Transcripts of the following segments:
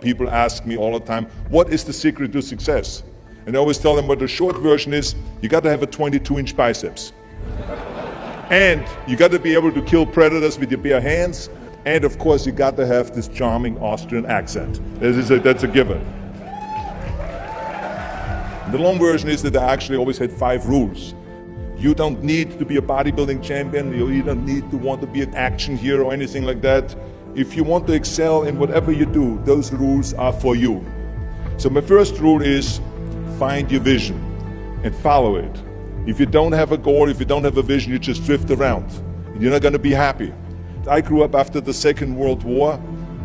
People ask me all the time, what is the secret to success? And I always tell them what the short version is, you got to have a 22-inch biceps. And you got to be able to kill predators with your bare hands. And of course, you got to have this charming Austrian accent. That's a given. The long version is that I actually always had 5 rules. You don't need to be a bodybuilding champion. You don't need to want to be an action hero or anything like that. If you want to excel in whatever you do, those rules are for you. So my first rule is find your vision and follow it. If you don't have a goal, if you don't have a vision, you just drift around. You're not going to be happy. I grew up after the Second World War.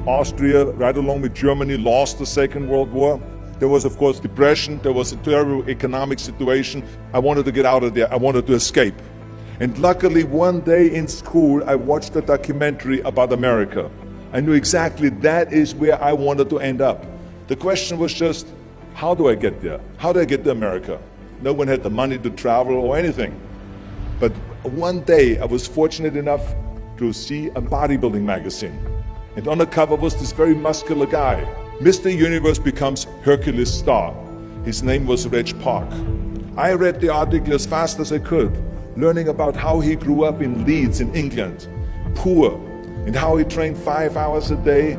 Austria, right along with Germany, lost the Second World War. There was, of course, depression. There was a terrible economic situation. I wanted to get out of there. I wanted to escape. And luckily, one day in school, I watched a documentary about America. I knew exactly that is where I wanted to end up. The question was just, how do I get there? How do I get to America? No one had the money to travel or anything. But one day, I was fortunate enough to see a bodybuilding magazine. And on the cover was this very muscular guy. Mr. Universe becomes Hercules star. His name was Reg Park. I read the article as fast as I could, learning about how he grew up in Leeds in England, poor, and how he trained 5 hours a day,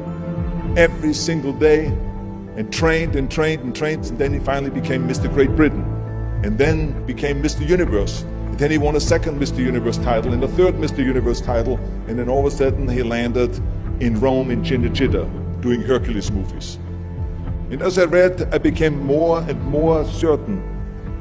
every single day, and trained and trained and trained, and then he finally became Mr. Great Britain, and then became Mr. Universe. And then he won a second Mr. Universe title and a third Mr. Universe title, and then all of a sudden he landed in Rome in Cinecittà, doing Hercules movies. And as I read, I became more and more certain.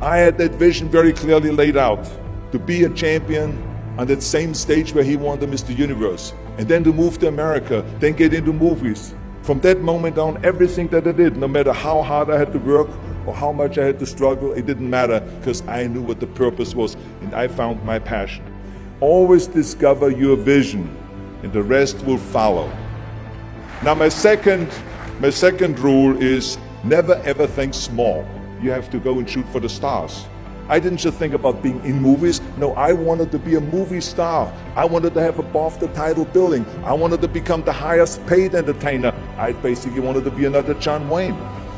I had that vision very clearly laid out, to be a champion on that same stage where he won the Mr. Universe, and then to move to America, then get into movies. From that moment on, everything that I did, no matter how hard I had to work or how much I had to struggle, it didn't matter, because I knew what the purpose was, and I found my passion. Always discover your vision, and the rest will follow. Now my second rule is never ever think small. You have to go and shoot for the stars. I didn't just think about being in movies. No, I wanted to be a movie star. I wanted to have above the title billing. I wanted to become the highest paid entertainer. I basically wanted to be another John Wayne.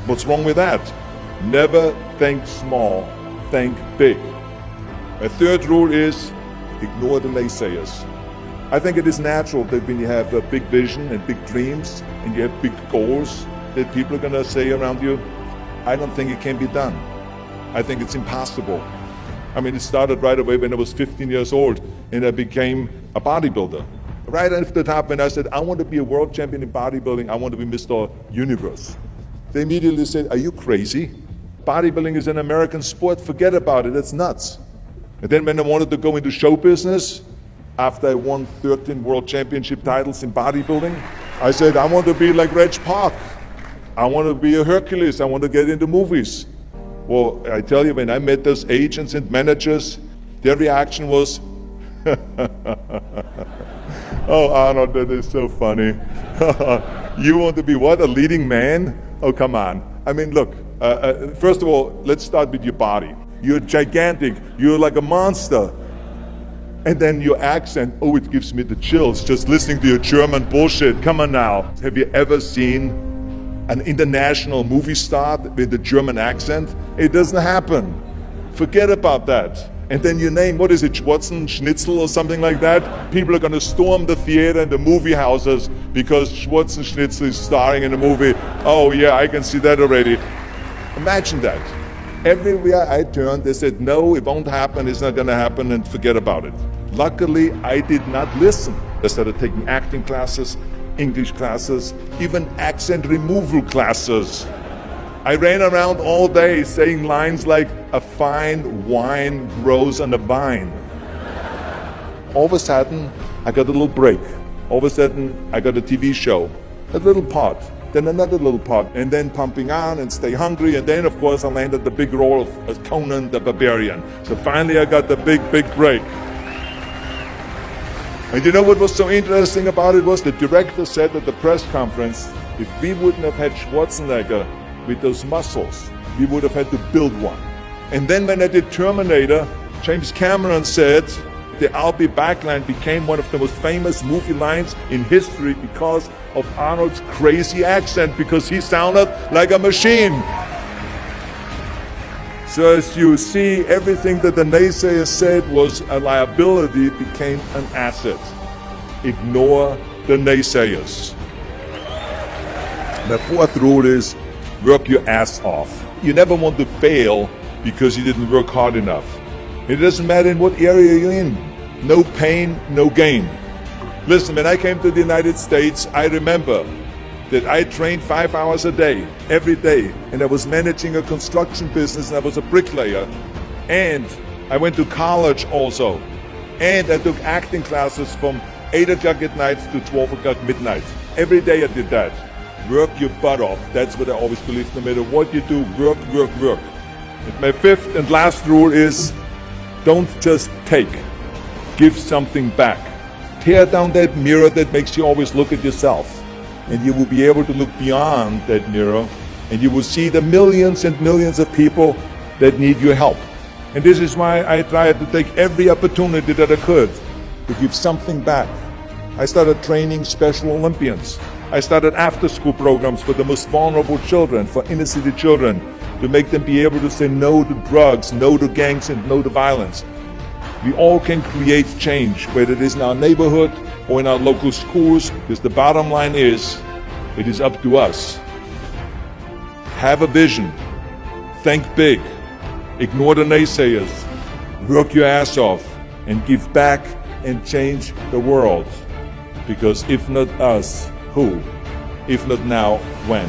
What's wrong with that? Never think small, think big. My third rule is ignore the naysayers. I think it is natural that when you have a big vision and big dreams and you have big goals, that people are going to say around you, I don't think it can be done. I think it's impossible. I mean, it started right away when I was 15 years old and I became a bodybuilder. Right after the top, when I said, I want to be a world champion in bodybuilding, I want to be Mr. Universe. They immediately said, are you crazy? Bodybuilding is an American sport, forget about it, it's nuts. And then when I wanted to go into show business, after I won 13 world championship titles in bodybuilding, I said, I want to be like Reg Park. I want to be a Hercules. I want to get into movies. Well, I tell you, when I met those agents and managers, their reaction was, oh, Arnold, that is so funny. You want to be what, a leading man? Oh, come on. I mean, look, first of all, let's start with your body. You're gigantic. You're like a monster. And then your accent, oh, it gives me the chills just listening to your German bullshit. Come on now. Have you ever seen an international movie star with a German accent? It doesn't happen. Forget about that. And then your name, what is it, Schwarzenegger'den or something like that? People are going to storm the theater and the movie houses because Schwarzenegger is starring in a movie. Oh yeah, I can see that already. Imagine that. Everywhere I turned, they said, no, it won't happen, it's not going to happen, and forget about it. Luckily, I did not listen. I started taking acting classes, English classes, even accent removal classes. I ran around all day saying lines like, a fine wine grows on a vine. All of a sudden, I got a little break. All of a sudden, I got a TV show, a little part. Then another little part, and then Pumping On and Stay Hungry, and then of course I landed the big role of Conan the Barbarian. So finally I got the big break. And you know what was so interesting about it was the director said at the press conference, if we wouldn't have had Schwarzenegger with those muscles, we would have had to build one. And then when I did Terminator, James Cameron said, the I'll be back line became one of the most famous movie lines in history because of Arnold's crazy accent because he sounded like a machine. So as you see, everything that the naysayers said was a liability became an asset. Ignore the naysayers. The fourth rule is work your ass off. You never want to fail because you didn't work hard enough. It doesn't matter in what area you're in. No pain, no gain. Listen, when I came to the United States, I remember that I trained 5 hours a day, every day, and I was managing a construction business and I was a bricklayer. And I went to college also. And I took acting classes from 8 o'clock at night to 12 o'clock midnight. Every day I did that. Work your butt off. That's what I always believe. No matter what you do, work, work, work. And my fifth and last rule is don't just take. Give something back. Tear down that mirror that makes you always look at yourself. And you will be able to look beyond that mirror and you will see the millions and millions of people that need your help. And this is why I tried to take every opportunity that I could to give something back. I started training Special Olympians. I started after-school programs for the most vulnerable children, for inner city children, to make them be able to say no to drugs, no to gangs, and no to violence. We all can create change, whether it is in our neighborhood or in our local schools, because the bottom line is, it is up to us. Have a vision. Think big. Ignore the naysayers. Work your ass off and give back and change the world. Because if not us, who? If not now, when?